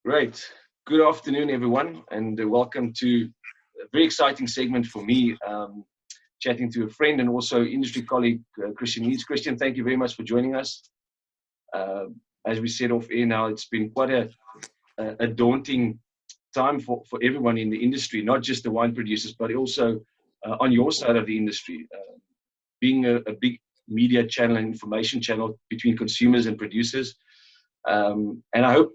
Great. Good afternoon, everyone, and welcome to a very exciting segment for me, chatting to a friend and also industry colleague, Christian Eedes. Christian, thank you very much for joining us. As we said off air now, it's been quite a daunting time for everyone in the industry, not just the wine producers, but also on your side of the industry. Being a big media channel and information channel between consumers and producers. And I hope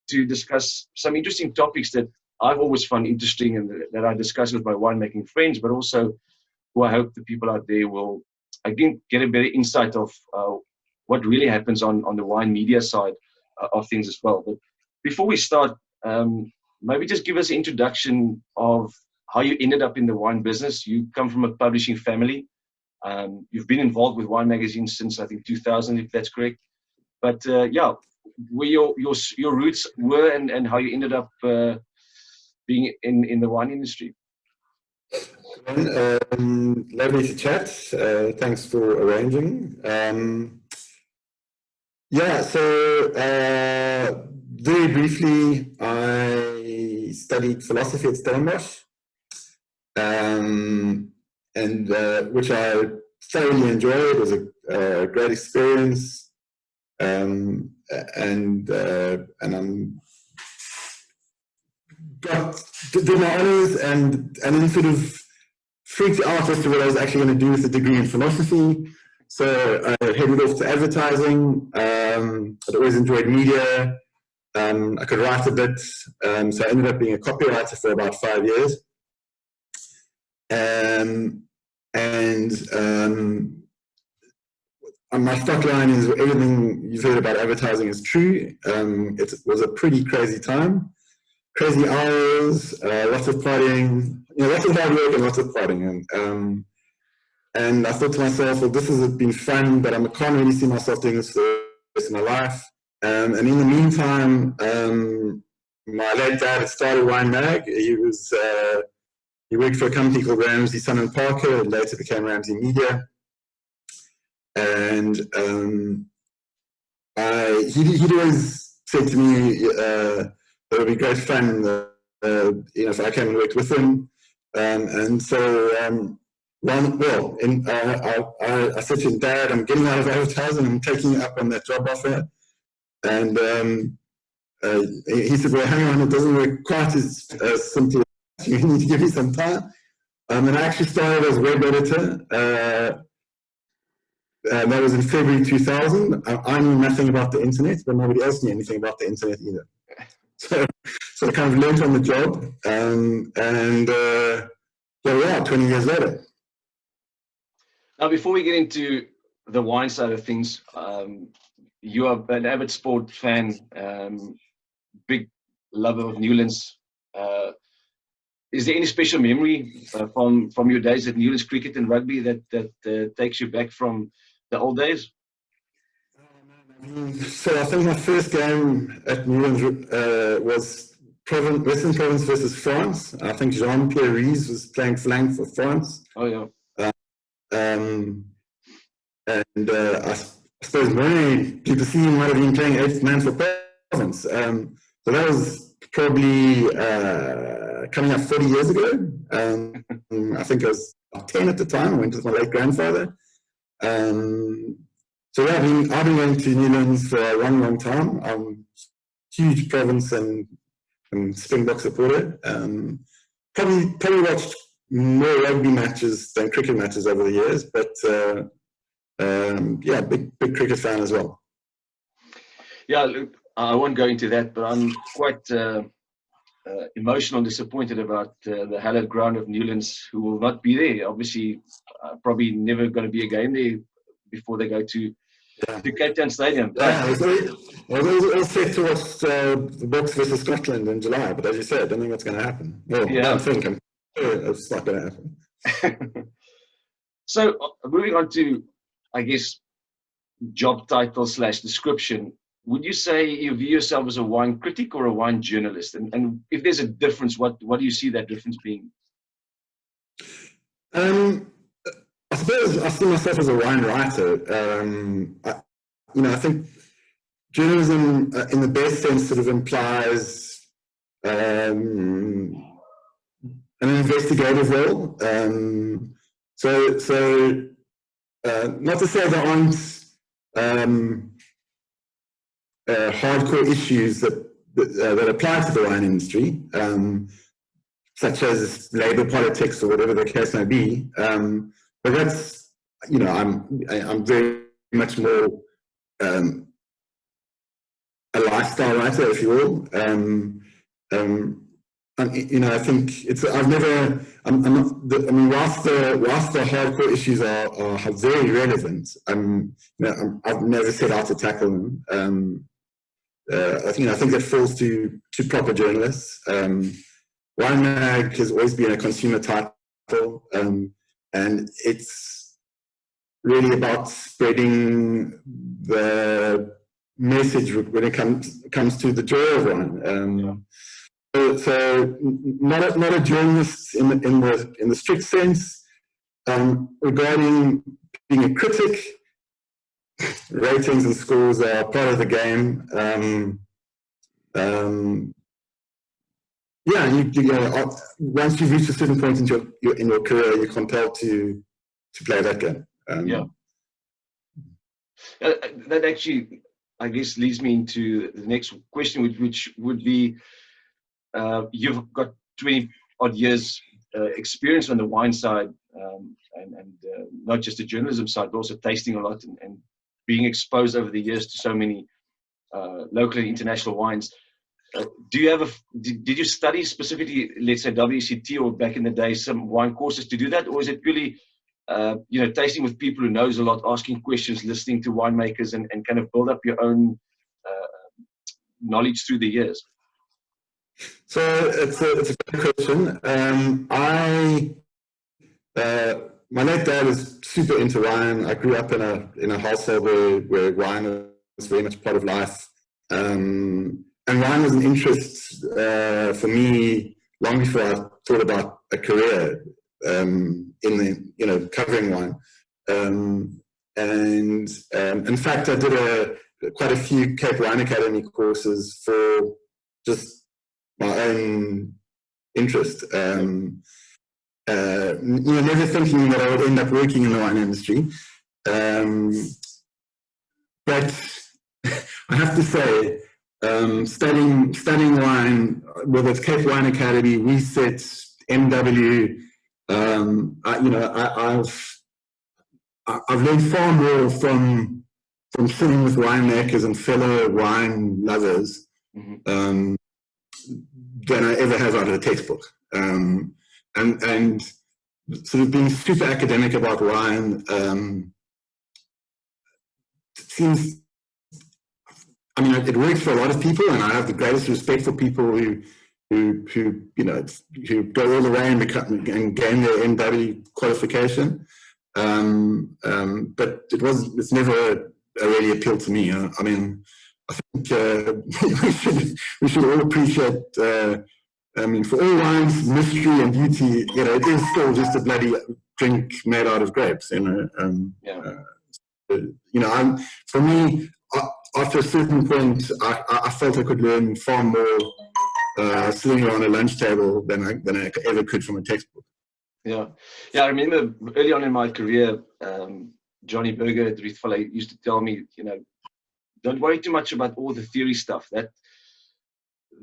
to discuss some interesting topics that I've always found interesting and that I discuss with my winemaking friends, but also who I hope the people out there will, again, get a better insight of what really happens on the wine media side of things as well. But before we start, maybe just give us an introduction of how you ended up in the wine business. You come from a publishing family. You've been involved with Wine Magazine since, I think, 2000, if that's correct. But yeah, where your roots were and how you ended up being in the wine industry. Lovely to chat. Thanks for arranging. Yeah, so very briefly, I studied philosophy at Stellenbosch, and which I thoroughly enjoyed. It was a great experience. And I'm did my honours and then sort of freaked out as to what I was actually going to do with the degree in philosophy. So I headed off to advertising. I'd always enjoyed media. I could write a bit, so I ended up being a copywriter for about 5 years. My stock line is everything you've heard about advertising is true. It was a pretty crazy time, crazy hours, lots of partying, lots of hard work and lots of partying. And I thought to myself, well, this has been fun, but I can't really see myself doing this for the rest of my life. And in the meantime, my late dad had started Winemag. He worked for a company called Ramsey, Son & Parker, and later became Ramsey Media. And he'd always said to me that it would be great fun if I came and worked with him. And so, I said to him, Dad, I'm getting out of advertising, I'm taking up on that job offer. And he said, well, hang on, it doesn't work quite as simply as you need to give me some time. And I actually started as web editor. That was in February 2000. I knew nothing about the internet, but nobody else knew anything about the internet either. So I kind of learned on the job, here we are, 20 years later. Now, before we get into the wine side of things, you are an avid sport fan, big lover of Newlands. Is there any special memory from your days at Newlands cricket and rugby that takes you back from the old days? So I think my first game at Newlands was Western Province versus France. I think Jean-Pierre Eedes was playing flank for France. Oh, yeah. I suppose many people see him might have been playing 8th man for Province. So that was probably coming up 40 years ago. I think I was 10 at the time. I went with my late grandfather. So yeah, I've been going to Newlands for a long, long time. I'm huge Province and Springbok supporter. Probably watched more rugby matches than cricket matches over the years, but yeah, big cricket fan as well. Yeah, look, I won't go into that, but I'm quite emotional and disappointed about the hallowed ground of Newlands, who will not be there. Obviously, probably never going to be a game there before they go to Cape Town Stadium. Yeah, it was all set towards the Boks versus Scotland in July, but as you said, I don't think that's going to happen. Well, yeah. I don't think it's not going to happen. So, moving on to, I guess, job title / description, would you say you view yourself as a wine critic or a wine journalist? And if there's a difference, what do you see that difference being? I suppose I see myself as a wine writer. I think journalism, in the best sense, sort of implies an investigative role. Not to say there aren't hardcore issues that apply to the wine industry, such as labor politics or whatever the case may be. But that's, I'm very much more a lifestyle writer, if you will. And, I think I've never, I'm not, whilst the hardcore issues are very relevant, I've never set out to tackle them. I think that falls to proper journalists. Winemag has always been a consumer title, and it's really about spreading the message when it comes to the joy of wine. So not a journalist in the strict sense. Regarding being a critic, ratings and scores are part of the game. Once you've reached a certain point in your career, you're compelled to play that game. That actually, I guess, leads me into the next question, which would be, you've got 20 odd years experience on the wine side, and not just the journalism side, but also tasting a lot and being exposed over the years to so many local and international wines. Do you have did you study specifically, let's say WCT or back in the day, some wine courses to do that, or is it purely tasting with people who knows a lot, asking questions, listening to winemakers, and kind of build up your own knowledge through the years? So it's a good question. My late dad is super into wine. I grew up in a household where wine was very much part of life. And wine was an interest for me long before I thought about a career in covering wine. And in fact, I did quite a few Cape Wine Academy courses for just my own interest. Never thinking that I would end up working in the wine industry. But I have to say, studying wine, whether it's Cape Wine Academy, Reset, MW, I've learned far more from sitting with winemakers and fellow wine lovers than I ever have out of a textbook. And sort of being super academic about wine seems, it works for a lot of people, and I have the greatest respect for people who go all the way and gain their MW qualification. But it's never really appealed to me. I think we should all appreciate. For all wine's mystery and beauty, it is still just a bloody drink made out of grapes. For me, after a certain point, I felt I could learn far more sitting around a lunch table than I ever could from a textbook. Yeah. I remember early on in my career, Johnny Berger at Rietvalle used to tell me, don't worry too much about all the theory stuff.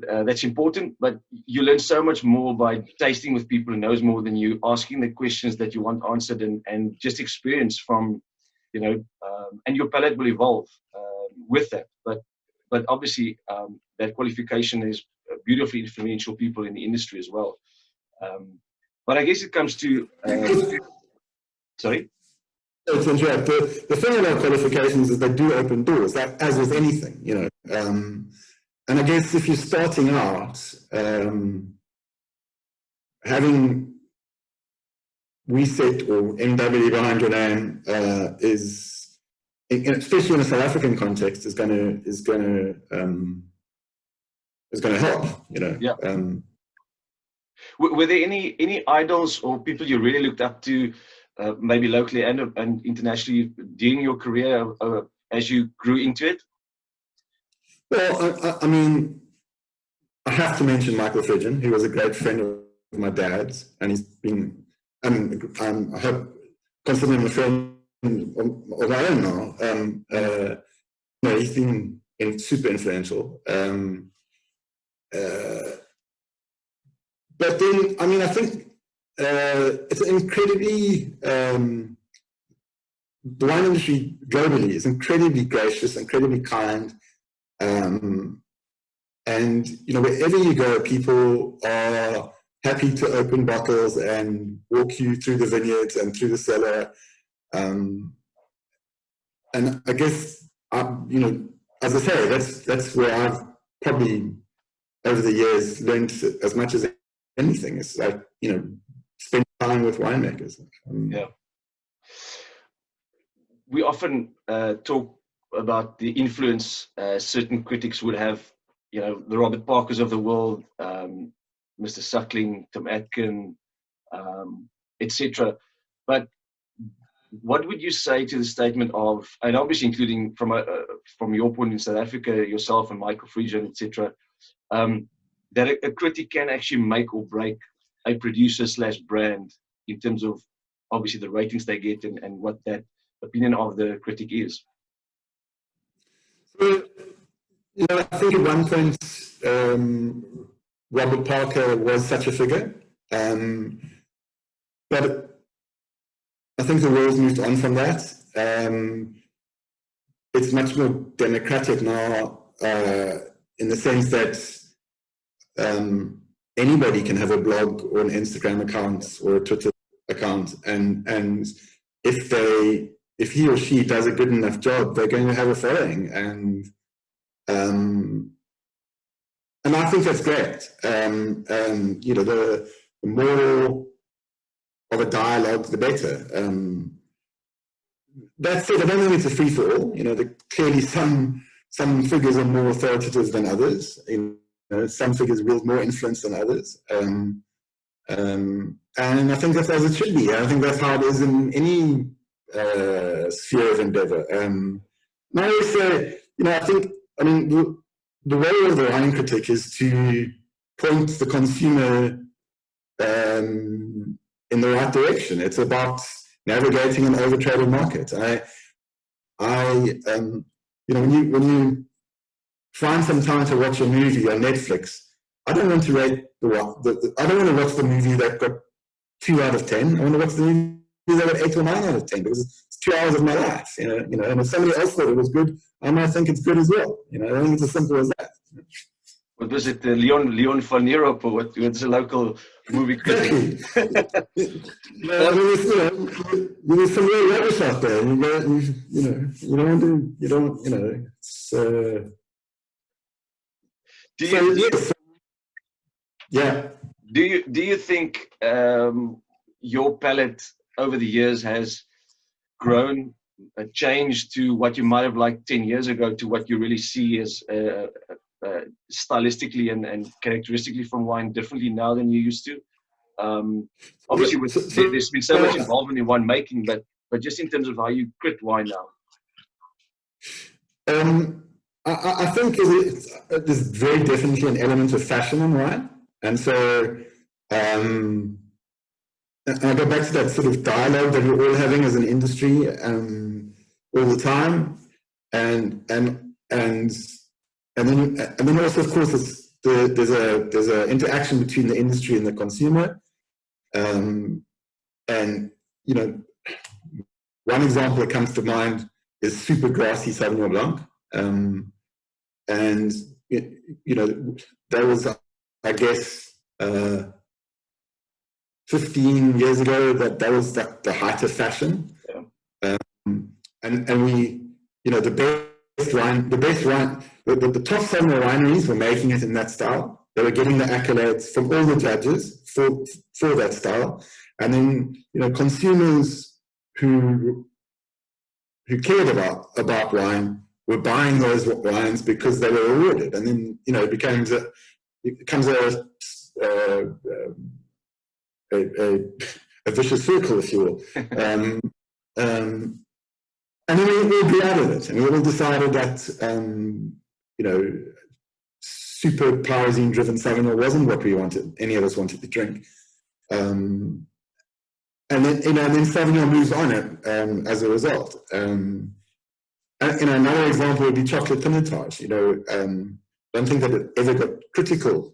That's important, but you learn so much more by tasting with people who knows more than you, asking the questions that you want answered, and just experience from, and your palate will evolve with that. But obviously, that qualification is beautifully influential people in the industry as well. But I guess it comes to sorry. The thing about qualifications is they do open doors, as with anything, And I guess if you're starting out, having Reset or MW behind your name is, especially in a South African context, is going to help. Yeah. Were there any idols or people you really looked up to, maybe locally and internationally, during your career as you grew into it? Well, I have to mention Michael Fridgen, who was a great friend of my dad's, and he's been, I hope, consider him a friend of my own now. He's been super influential. But then, I mean, I think it's incredibly, the wine industry globally is incredibly gracious, incredibly kind. And, wherever you go, people are happy to open bottles and walk you through the vineyards and through the cellar. And I guess, as I say, that's where I've probably, over the years, learned as much as anything. It's like, spend time with winemakers. Yeah. We often talk about the influence certain critics would have, the Robert Parkers of the world, Mr. Suckling, Tim Atkin, etc. But what would you say to the statement of, and obviously including from your point in South Africa, yourself and Michael Fridgen, etc., that a critic can actually make or break a producer/brand in terms of obviously the ratings they get and what that opinion of the critic is? So, I think at one point Robert Parker was such a figure, but I think the world's moved on from that. It's much more democratic now, in the sense that anybody can have a blog or an Instagram account or a Twitter account, and if he or she does a good enough job, they're going to have a following, and I think that's great. The more of a dialogue, the better. That said, I don't think it's a free for all. Clearly some figures are more authoritative than others. Some figures wield more influence than others. And I think that's as it should be. I think that's how it is in any sphere of endeavor. I always say, the role of the wine critic is to point the consumer in the right direction. It's about navigating an overtraded market. When you find some time to watch a movie on Netflix, I don't want to rate I don't want to watch the movie that got 2 out of 10. I want to watch the movie that got 8 or 9 out of 10 because it's 2 hours of my life. And if somebody else thought it was good, I might think it's good as well. I think it's as simple as that. What was it, Leon van Nierop, or what's a local movie critic? There's some real rubbish out there. Do you think your palette over the years has grown, changed to what you might have liked 10 years ago to what you really see as stylistically and characteristically from wine differently now than you used to? Obviously, there's been so much involvement in wine making, but just in terms of how you crit wine now. I think there's very definitely an element of fashion in wine, and so and I go back to that sort of dialogue that we're all having as an industry all the time, and then also, of course, there's a interaction between the industry and the consumer, and one example that comes to mind is super grassy Sauvignon Blanc, and that was, I guess, 15 years ago that was the height of fashion, and we, the best wine, the top Sauvignon wineries were making it in that style. They were getting the accolades from all the judges for that style, and then consumers who cared about wine were buying those wines because they were awarded, and then it becomes a vicious circle, if you will. And then we all grew out of it, and we all decided that super pyrazine-driven Sauvignon wasn't what we wanted. Any of us wanted to drink. And then, and then Sauvignon moves on it as a result. Another example would be chocolate pinotage. I don't think that it ever got critical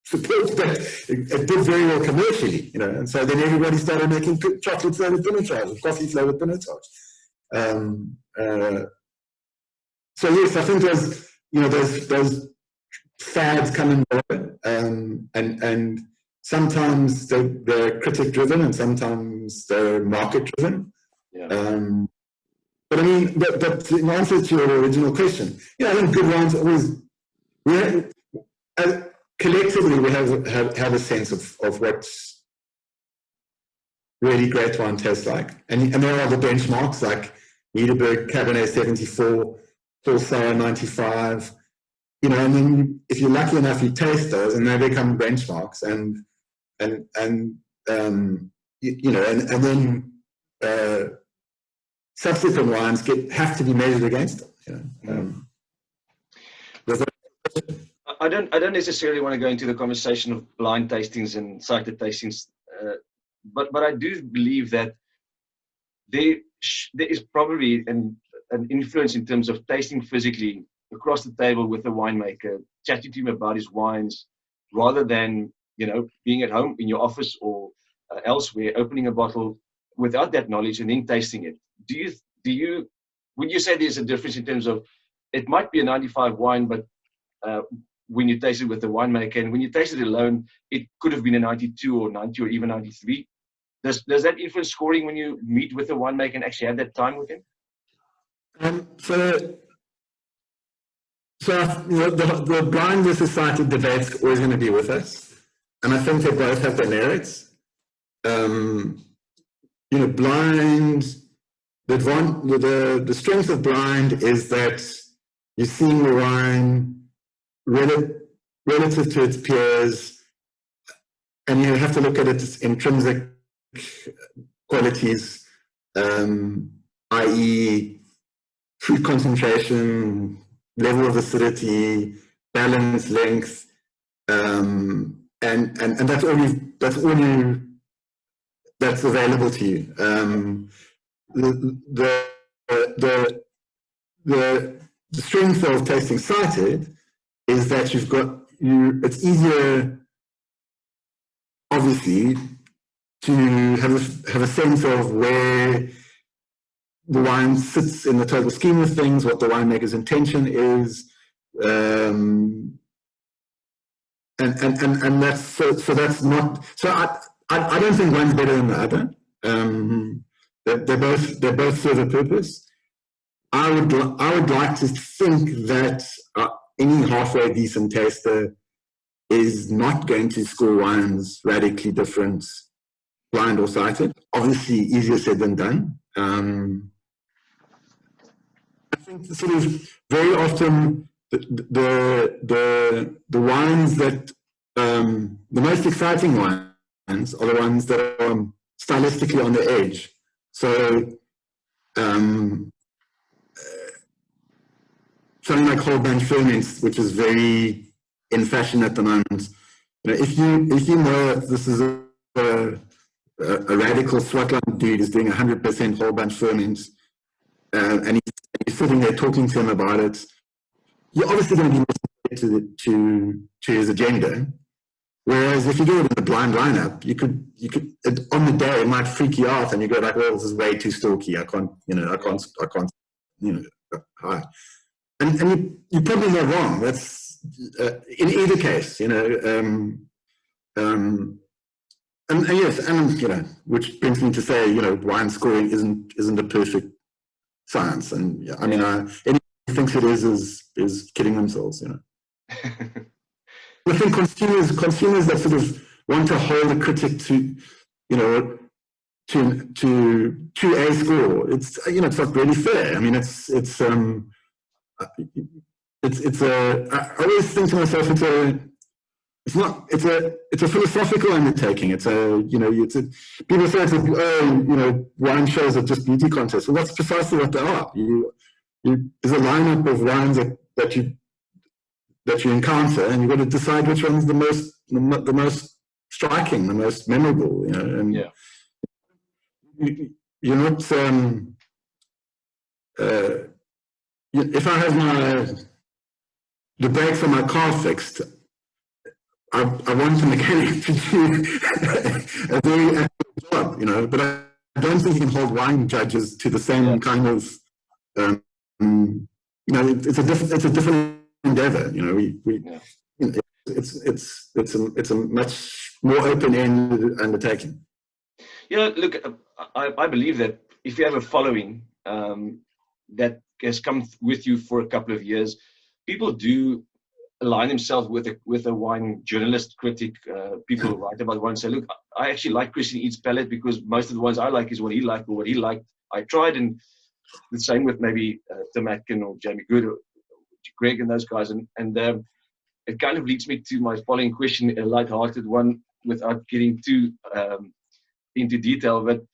support, but it did very well commercially. And so then everybody started making chocolate flavored pinotage, coffee flavored pinotage. So yes, I think those fads come and go, and sometimes they're critic driven, and sometimes they're market driven. Yeah. But I mean, but in answer to your original question, I think good wines always, collectively we have a sense of what really great wine tastes like. And there are the benchmarks like Niederberg, Cabernet 74, Full Sour 95. And then if you're lucky enough, you taste those and they become benchmarks. And then subsequent wines have to be measured against them. I don't necessarily want to go into the conversation of blind tastings and sighted tastings, but I do believe that there is probably an influence in terms of tasting physically across the table with the winemaker, chatting to him about his wines, rather than being at home in your office or elsewhere, opening a bottle without that knowledge and then tasting it. Would you say there's a difference in terms of it might be a 95 wine, but when you taste it with the winemaker, and when you taste it alone, it could have been a 92 or 90 or even 93. Does that influence scoring when you meet with the winemaker and actually have that time with him? The blind versus sighted debate's always going to be with us, and I think they both have their merits. Blind. The strength of blind is that you're seeing the wine relative to its peers, and you have to look at its intrinsic qualities, i.e. fruit concentration, level of acidity, balance, length, and that's available to you. The strength of tasting sighted is that it's easier, obviously, to have a sense of where the wine sits in the total scheme of things, what the winemaker's intention is, and that's so that's not so. I don't think one's better than the other. They both serve a purpose. I would like to think that any halfway decent taster is not going to score wines radically different, blind or sighted. Obviously, easier said than done. I think sort of very often the wines that the most exciting wines are the ones that are stylistically on the edge. So something like whole bunch ferments, which is very in fashion at the moment. If you know this is a radical Swartland dude is doing 100% whole bunch ferments, and he's sitting there talking to him about it, you're obviously going to be listening to his agenda. Whereas if you do it in a blind lineup, you could on the day it might freak you out, and you go like, well, this is way too stalky. I can't. Hi. And you're probably not wrong. That's in either case, and yes, and which brings me to say, wine scoring isn't a perfect science, and I mean, anyone who thinks it is kidding themselves, I think consumers that sort of want to hold a critic to a score, it's not really fair. I mean, I always think to myself, it's a philosophical undertaking. People say wine shows are just beauty contests. Well, that's precisely what they are. There's a lineup of wines that that you encounter, and you've got to decide which one's the most striking, the most memorable. You know, and yeah, you're not. If I have the brakes on my car fixed, I want the mechanic to do a very accurate job, you know. But I don't think you can hold wine judges to the same kind of. You know, it's a different endeavor. You know, you know, it's a much more open-ended undertaking. You know, look, I believe that if you have a following that has come with you for a couple of years, people do align themselves with a wine journalist, critic, people who write about wine. Say, look, I actually like Christian Eedes' palate because most of the ones I like is what he liked or what he liked. I tried, and the same with maybe Tim Atkin or Jamie Good or Greg and those guys. And it kind of leads me to my following question, a light-hearted one, without getting too into detail. But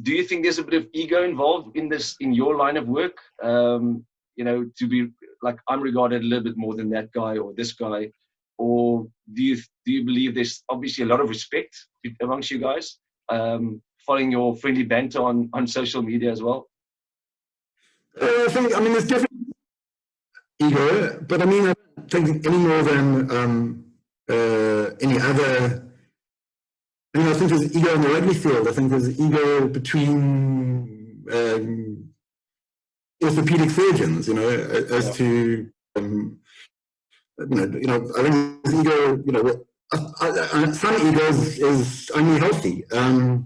do you think there's a bit of ego involved in this, in your line of work? You know, to be like, I'm regarded a little bit more than that guy or this guy, or do you believe there's obviously a lot of respect amongst you guys, following your friendly banter on social media as well? I mean, there's definitely ego, but I mean, I don't think any more than any other. I mean, I think there's ego in the rugby field. I think there's ego between orthopedic surgeons, you know, as to you know. I think there's ego. You know, some ego is only healthy. I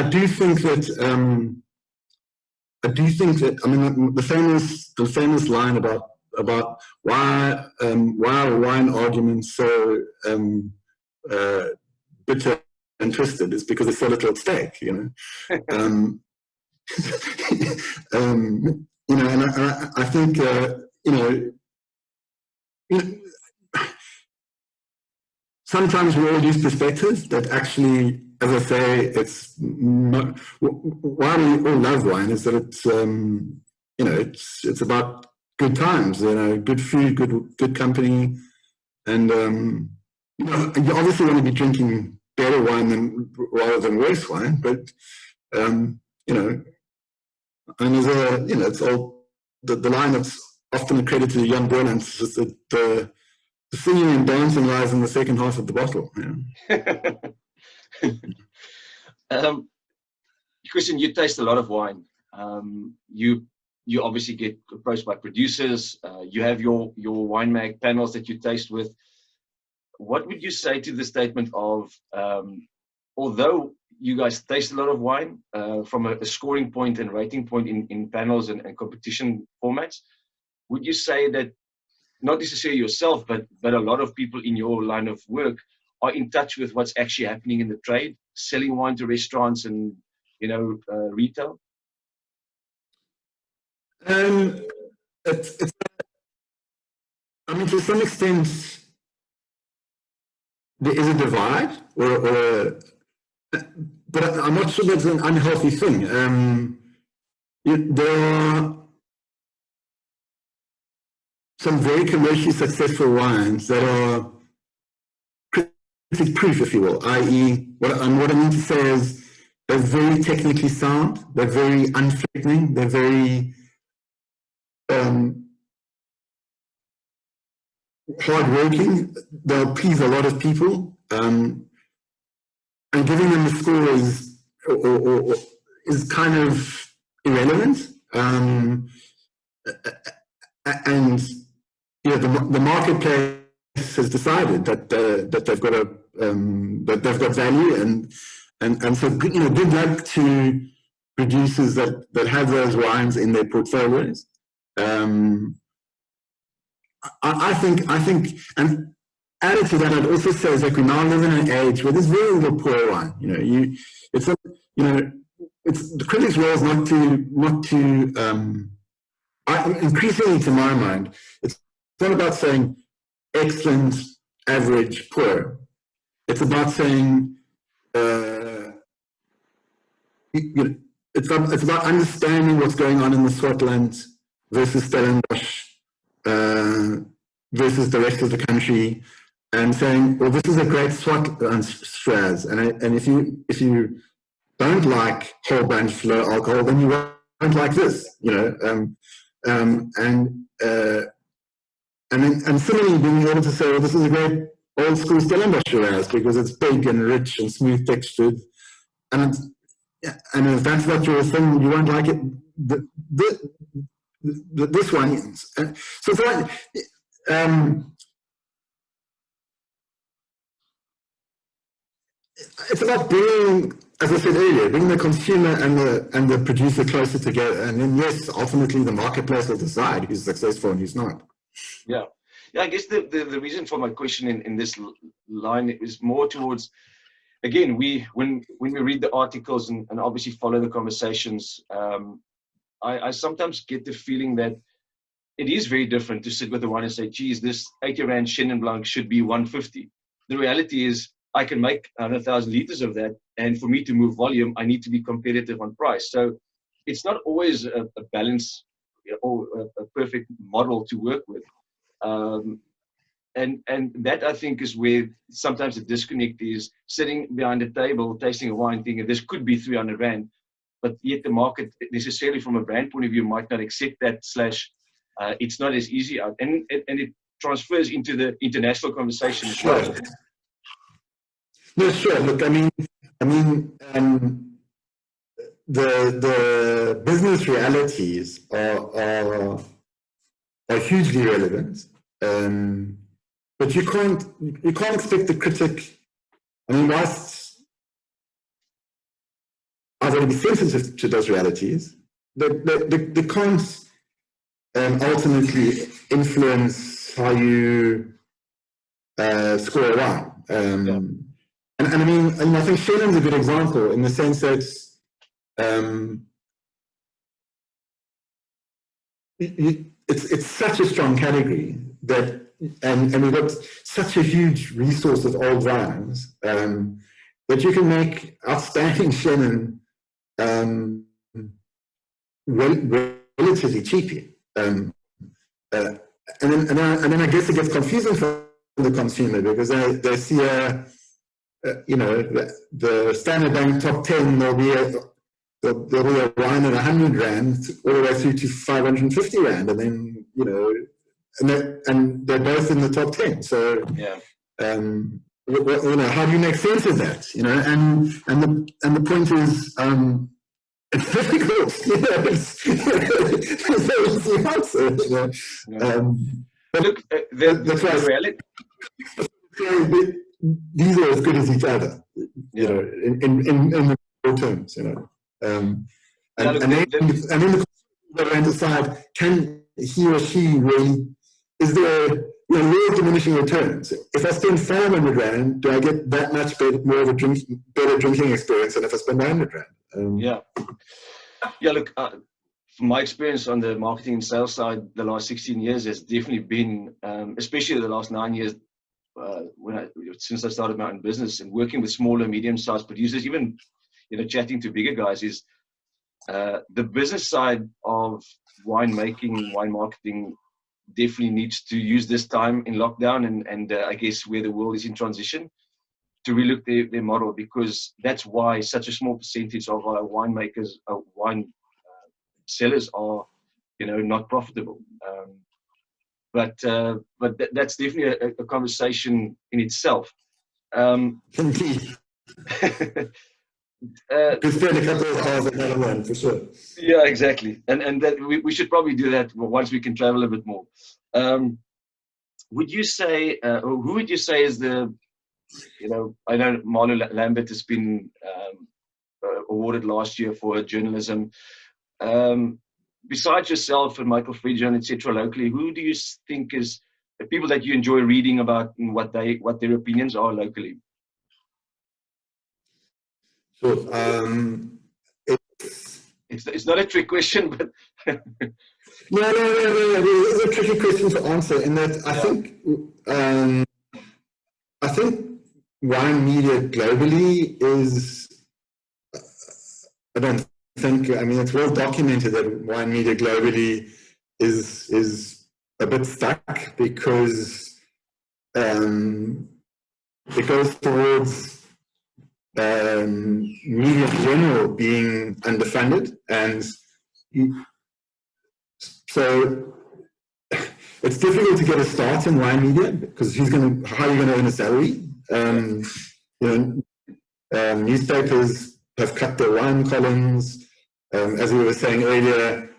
do think that. I mean, the famous line about why are wine arguments so bitter and twisted is because there's so little at stake, you know. You know, and I think you know, sometimes we all use perspectives that actually, as I say, it's not. Why we all love wine is that it's you know, it's about good times, you know, good food, good company, and you know, you obviously want to be drinking better wine rather than worse wine, but you know, and there's a, you know, it's all the line that's often accredited to Jan Borland is that the singing and dancing lies in the second half of the bottle. Yeah. Christian, you taste a lot of wine. You obviously get approached by producers. You have your Winemag panels that you taste with. What would you say to the statement of, although you guys taste a lot of wine from a scoring point and rating point in panels and competition formats, would you say that not necessarily yourself, but a lot of people in your line of work are in touch with what's actually happening in the trade, selling wine to restaurants and, you know, retail? It's, I mean, to some extent, there is a divide, but I'm not sure that's an unhealthy thing. There are some very commercially successful wines that are critic proof, if you will, i.e., what I mean to say is they're very technically sound, they're very unthreatening, they're very hardworking, they'll please a lot of people, and giving them a score is kind of irrelevant. And you know, the marketplace has decided that they've got that they've got value, and so, you know, good luck to producers that have those wines in their portfolios. I think, and added to that, I'd also say is that we now live in an age where there's very little poor wine. You know, it's the critics' role is not to increasingly, to my mind, it's not about saying excellent, average, poor. It's about saying it's about understanding what's going on in the Swartland versus Stellenbosch versus the rest of the country, and saying, well, this is a great SWOT Shiraz, and if you don't like whole bunch low alcohol, then you won't like this, you know. And similarly being able to say, well, this is a great old school Stellenbosch Shiraz because it's big and rich and smooth textured, and if that's what your thing, you won't like it. This one, so that. It's about bringing, as I said earlier, bringing the consumer and the producer closer together, and then yes, ultimately the marketplace will decide who's successful and who's not. Yeah, I guess the reason for my question in this line is more towards, again, when we read the articles and obviously follow the conversations, I sometimes get the feeling that it is very different to sit with the wine and say, geez, this 80 Rand Chenin Blanc should be 150. The reality is I can make 100,000 liters of that, and for me to move volume, I need to be competitive on price. So it's not always a balance or a perfect model to work with. And that, I think, is where sometimes the disconnect is, sitting behind a table, tasting a wine, thinking this could be 300 Rand, but yet the market, necessarily from a brand point of view, might not accept that, / it's not as easy out. And it transfers into the international conversation as well. Sure. No, sure. Look, I mean, the business realities are hugely relevant, but you can't expect the critic. I mean, whilst I've got to be sensitive to those realities, they can't ultimately influence how you score a wine. And I mean, and I think Shannon's a good example in the sense that it's such a strong category that, and we've got such a huge resource of old wines that you can make outstanding Shannon relatively cheaply. And then I guess it gets confusing for the consumer because they see the Standard Bank top 10, there'll be a wine at 100 Rand all the way through to 550 Rand, and then and they're both in the top 10. So yeah. How do you make sense of that? And the point is, it's difficult. It's an easy answer. But look, the reality. These are as good as each other, in the real terms, and then the consumer decide, can he or she really, is there real diminishing returns? If I spend 500 Rand, do I get that much more of a better drinking experience than if I spend 100 Rand? Look, from my experience on the marketing and sales side, the last 16 years has definitely been, especially the last 9 years, since I started my own business and working with smaller, medium-sized producers, even chatting to bigger guys, is the business side of winemaking, wine marketing definitely needs to use this time in lockdown and I guess where the world is in transition to relook their model, because that's why such a small percentage of our winemakers, wine sellers are, not profitable. But that's definitely a conversation in itself. Indeed. Could spend a couple of hours on that alone, for sure. Yeah, exactly. And that we should probably do that once we can travel a bit more. Would you say, or who would you say is the, I know Marlo Lambert has been awarded last year for her journalism. Besides yourself and Michael Friedjan, etc., locally, who do you think is the people that you enjoy reading about and what their opinions are locally? Sure. It's not a trick question, but no. It's a tricky question to answer. In that, I think wine media globally is. I don't think. I mean, it's well documented that wine media globally is a bit stuck because it goes towards media in general being underfunded, and so it's difficult to get a start in wine media because how are you going to earn a salary? Newspapers have cut their wine columns. As we were saying earlier,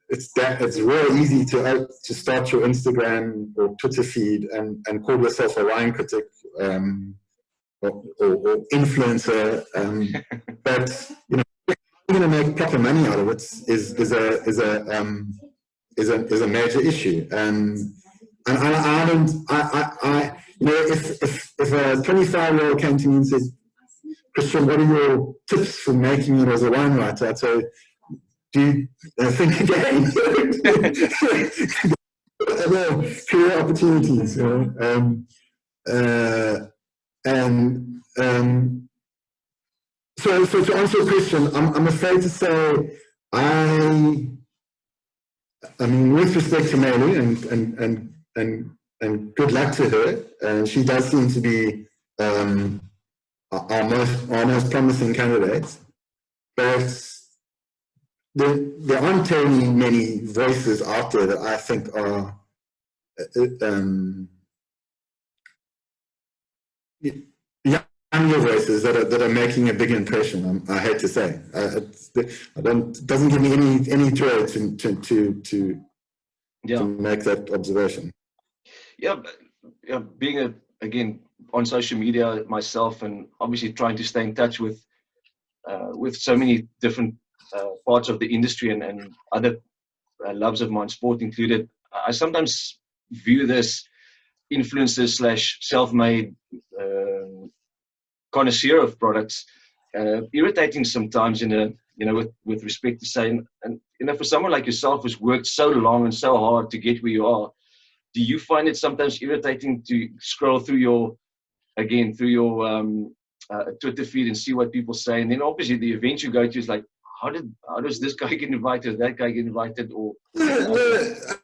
it's real easy to start your Instagram or Twitter feed and call yourself a wine critic or influencer. But how you're going to make proper money out of it is a major issue. And if a 25-year-old came to me and said, Christian, what are your tips for making it as a wine writer? I'd say, do you think again? Career opportunities, So to answer your question, I'm afraid to say I mean, with respect to Mary and good luck to her, she does seem to be our most promising candidate, but there aren't terribly many voices out there that I think are younger voices that are making a big impression. I hate to say, it doesn't give me any joy to make that observation. Yeah, being again on social media myself, and obviously trying to stay in touch with so many different parts of the industry and other loves of mine, sport included. I sometimes view this influencers / self-made connoisseur of products irritating sometimes with respect to saying, and for someone like yourself who's worked so long and so hard to get where you are, do you find it sometimes irritating to scroll through your Twitter feed and see what people say, and then obviously the event you go to is like, how does this guy get invited, that guy get invited, or I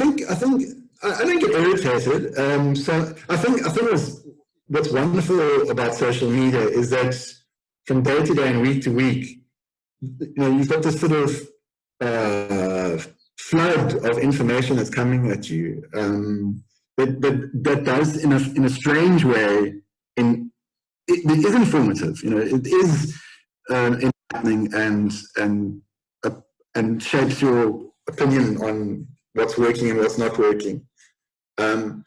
don't get irritated. So I think what's wonderful about social media is that from day to day and week to week, you've got this sort of flood of information that's coming at you. That does, in a strange way, it is informative. It is enlightening and shapes your opinion on what's working and what's not working. So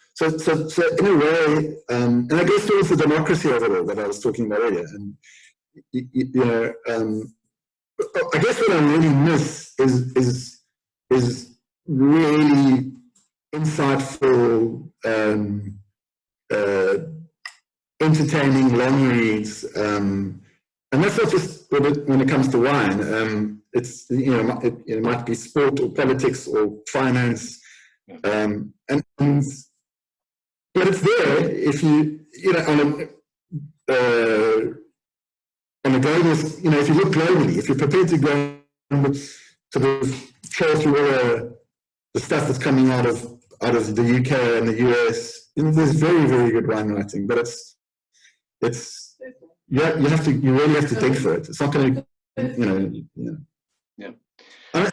in a way, and I guess there was the democracy of it all that I was talking about earlier. And I guess what I really miss is really insightful, entertaining long reads, and that's not just when it comes to wine. It's it might be sport or politics or finance, but it's there if on a global, if you look globally, if you're prepared to go and sort of trail through all the stuff that's coming out of the UK and the US, there's very, very good wine writing, but you really have to dig for it. It's not going to, Yeah. I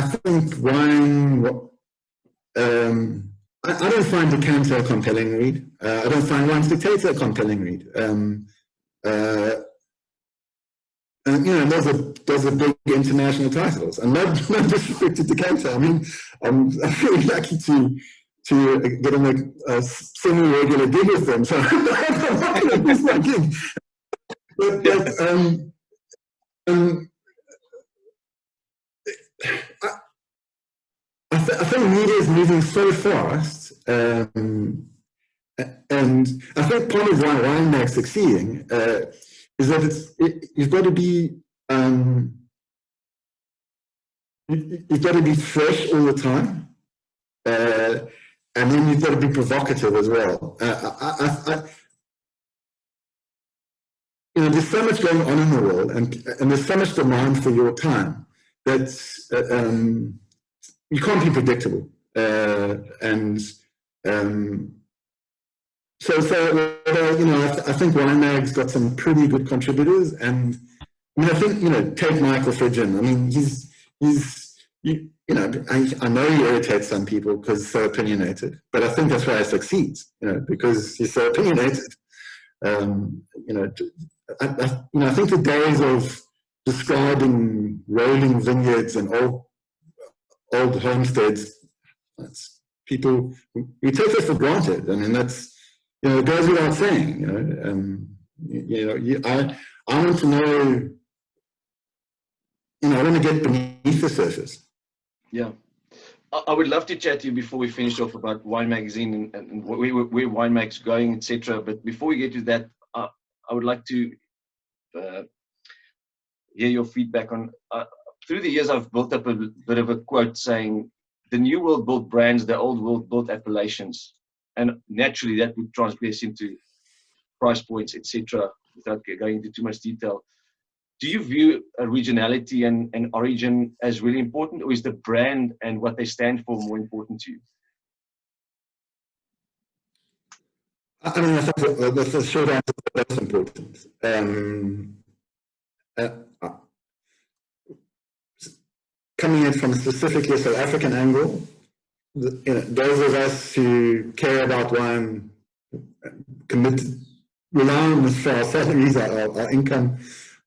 think wine. I don't find Decanter a compelling read. I don't find Wine Spectator a compelling read. Those are big international titles, and no disrespect to Decanter. I mean, I'm very lucky to get on a semi-regular gig with them, so I'm not going to miss my gig. I think media is moving so fast, and I think part of why Winemag's succeeding is that you've got to be fresh all the time, and then you've got to be provocative as well. There's so much going on in the world, and there's so much demand for your time. that's you can't be predictable, and so you know, I think Winemag's got some pretty good contributors, and I mean, I think, you know, take Michael Fridgen. I mean, you know, I know he irritates some people because he's so opinionated, but I think that's why he succeeds, you know, because he's so opinionated. You know, I think the days of describing rolling vineyards and old homesteads, people, we take it for granted. I mean, that's, you know, it goes without saying, you know. I want to know, you know, I want to get beneath the surface. Yeah. I would love to chat to you before we finish off about Wine Magazine and where Winemag's going, etc. But before we get to that, I would like to hear your feedback on, through the years, I've built up a bit of a quote saying, the new world built brands, the old world built appellations. And naturally that would translate into price points, etc., without going into too much detail. Do you view originality and origin as really important, or is the brand and what they stand for more important to you? I mean, I think that's the short answer. That's important. Coming in from specifically a South African angle, you know, those of us who care about wine, rely on this for our salaries, our income.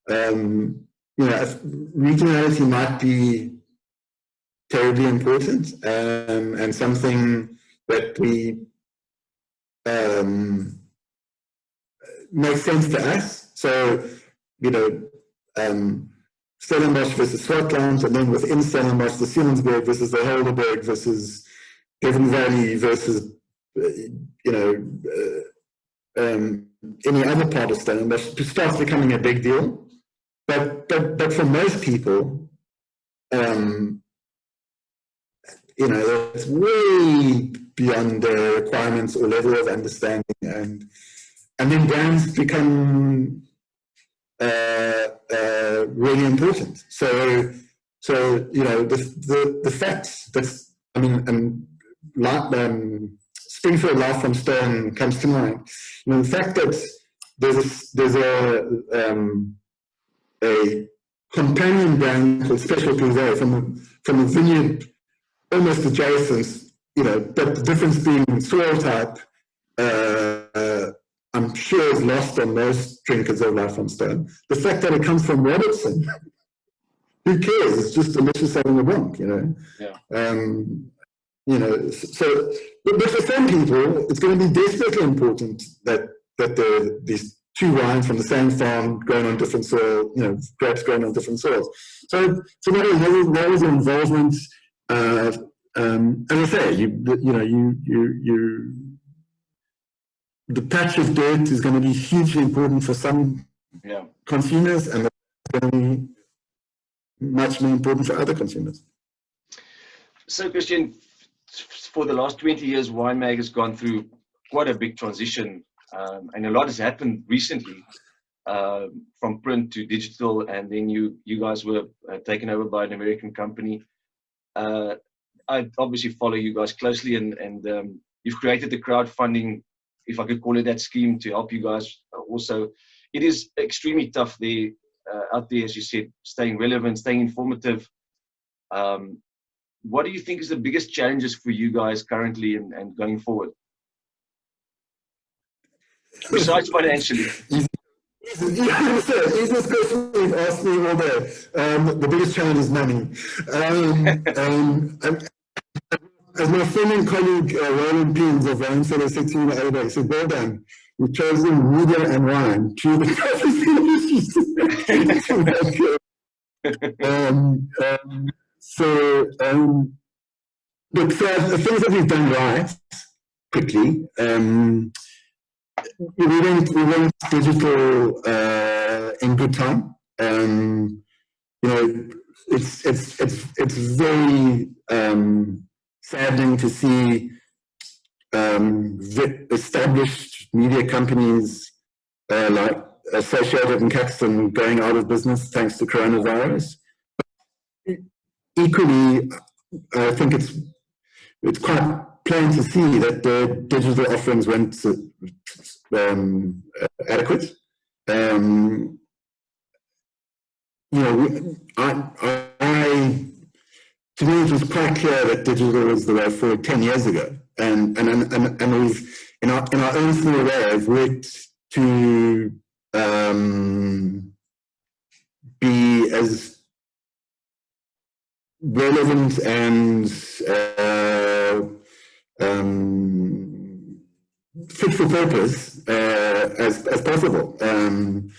You know, regionality might be terribly important, and something that we makes sense to us. So, you know, Stellenbosch versus Swartland, and then within Stellenbosch, the Siemensberg versus the Helderberg versus Devon Valley versus, you know, any other part of Stellenbosch, it starts becoming a big deal. But for most people, you know, it's way beyond their requirements or level of understanding, and then brands become really important. So you know, the fact that, I mean, Springfield Life from Stone comes to mind. You know, the fact that there's a companion brand called Special Cuvée from a vineyard almost adjacent, you know, but the difference being soil type, I'm sure is lost on most drinkers of Life from Stone. The fact that it comes from Robertson, who cares? It's just delicious having a bronc, you know. Yeah. You know, so but for some people, it's going to be desperately important that these two wines from the same farm grown on different soil, you know, grapes grown on different soils. So what is your involvement? As I say, the patch of dirt is going to be hugely important for some consumers, and it's going to be much more important for other consumers. So, Christian, for the last 20 years, Winemag has gone through quite a big transition, and a lot has happened recently, from print to digital, and then you guys were taken over by an American company. I obviously follow you guys closely, and you've created the crowdfunding, if I could call it that, scheme to help you guys. Also, it is extremely tough there, out there, as you said, staying relevant, staying informative. What do you think is the biggest challenges for you guys currently and going forward? Besides financially. Easiest question you've asked me all day. The biggest challenge is money. As my friend and colleague Roland Peens of Wine Cellar said to me the other day, he said, well done, you've chosen media and wine, two of the toughest industries. But the things that we've done right, quickly, we went digital in good time. You know, it's very saddening to see established media companies like Associated and Caxton going out of business thanks to coronavirus. equally, I think it's quite plain to see that the digital offerings weren't adequate. You know, to me, it was quite clear that digital was the way forward 10 years ago, and we've in our own small way have worked to be as relevant and fit for purpose as possible, and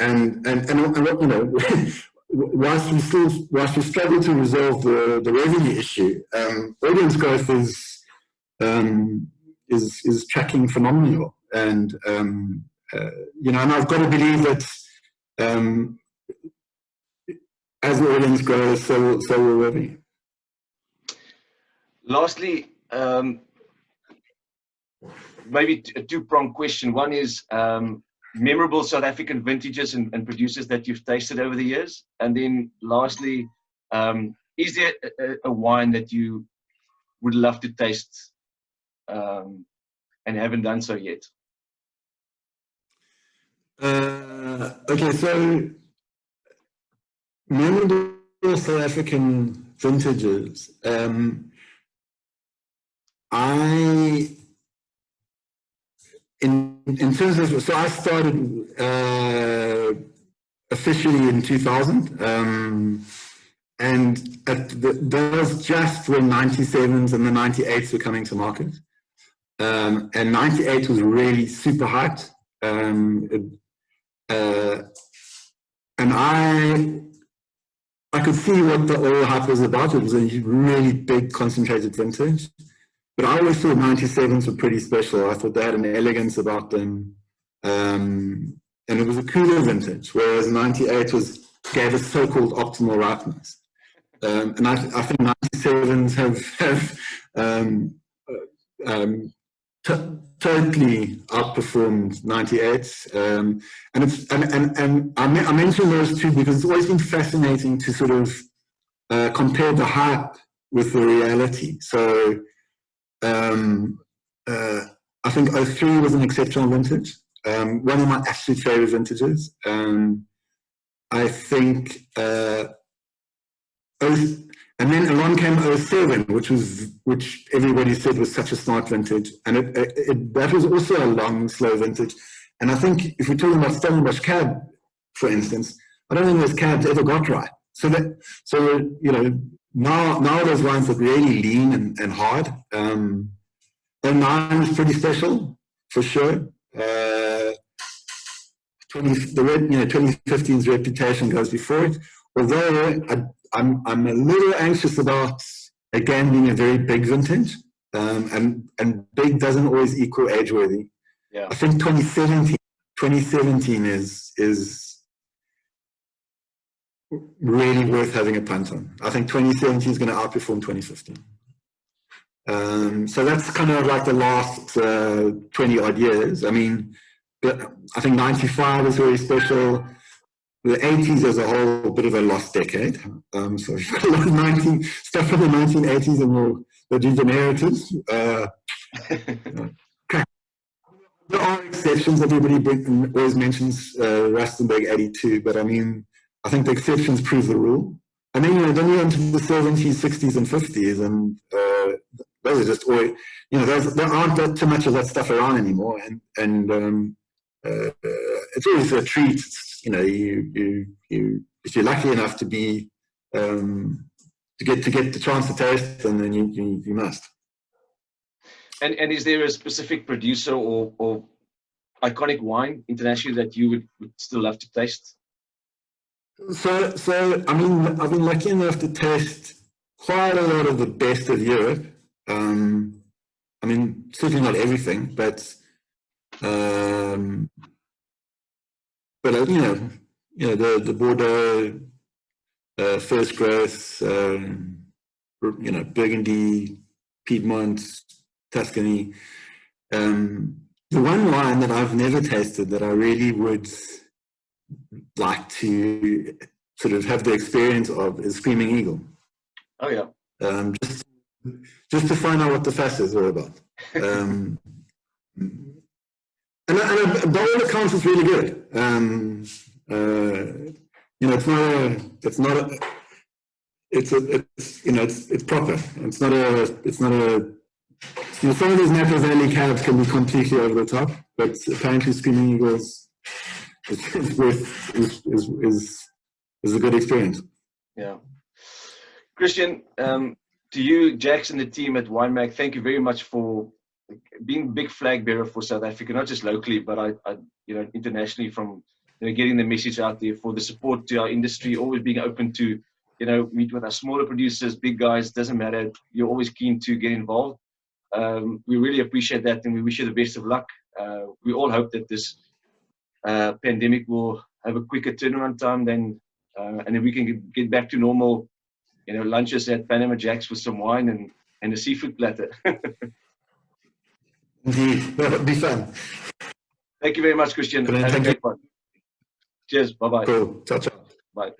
you know, whilst we struggle to resolve the revenue issue, audience growth is tracking phenomenal, and you know, and I've got to believe that as the audience grows, so will revenue. Lastly, maybe a two-pronged question. One is memorable South African vintages and producers that you've tasted over the years, and then lastly, is there a wine that you would love to taste and haven't done so yet? Okay, so memorable South African vintages. In terms of, so I started officially in 2000, and that was just when 97s and the 98s were coming to market, and 98 was really super hyped, and I could see what all the hype was about. It was a really big concentrated vintage. But I always thought 97s were pretty special. I thought they had an elegance about them. And it was a cooler vintage, whereas 98 gave a so-called optimal ripeness. And I think 97s have totally outperformed 98. And I mention those two because it's always been fascinating to sort of compare the hype with the reality. So I think 03 was an exceptional vintage, one of my absolute favorite vintages. I think, and then along came 07, which everybody said was such a smart vintage, and that was also a long, slow vintage. And I think if we're talking about Stellenbosch Cab, for instance, I don't think those cabs ever got right. So you know, now those wines look really lean and hard. 09 is pretty special, for sure. 2015's reputation goes before it. Although I'm a little anxious about, again, being a very big vintage, and big doesn't always equal age-worthy. Yeah. I think 2017 is really worth having a punt on. I think 2017 is going to outperform 2015. So that's kind of like the last 20 odd years. I mean, I think 95 is very special. The 80s as a whole, a bit of a lost decade. So you've got a lot of stuff from the 1980s and the degeneratives. There are exceptions. Everybody always mentions Rustenburg 82, but I mean, I think the exceptions prove the rule. And then then you enter the 70s, 60s, and 50s, and those are just always, there aren't too much of that stuff around anymore, and it's always a treat. If you're lucky enough to be to get the chance to taste, and then you must. And is there a specific producer or iconic wine internationally that you would still love to taste? So I mean, I've been lucky enough to taste quite a lot of the best of Europe. I mean, certainly not everything, but the Bordeaux, First Growth, Burgundy, Piedmont, Tuscany. The one wine that I've never tasted that I really would like to sort of have the experience of is Screaming Eagle. Oh yeah. Just to find out what the fuss is all about. And by all accounts, it's really good. You know, it's proper. It's not a. You know, some of these Napa Valley cabs can be completely over the top, but apparently Screaming Eagles is a good experience. Yeah. Christian, to you, Jax, and the team at Winemag, thank you very much for being a big flag bearer for South Africa, not just locally, but you know, internationally, from, you know, getting the message out there, for the support to our industry, always being open to, you know, meet with our smaller producers, big guys, doesn't matter. You're always keen to get involved. We really appreciate that, and we wish you the best of luck. We all hope that this pandemic will have a quicker turnaround time and then we can get back to normal, you know, lunches at Panama Jack's with some wine and a seafood platter. Indeed, that would be fun. Thank you very much, Christian. Have a great one. Cheers. Bye-bye. Cool. Ciao, ciao. Bye.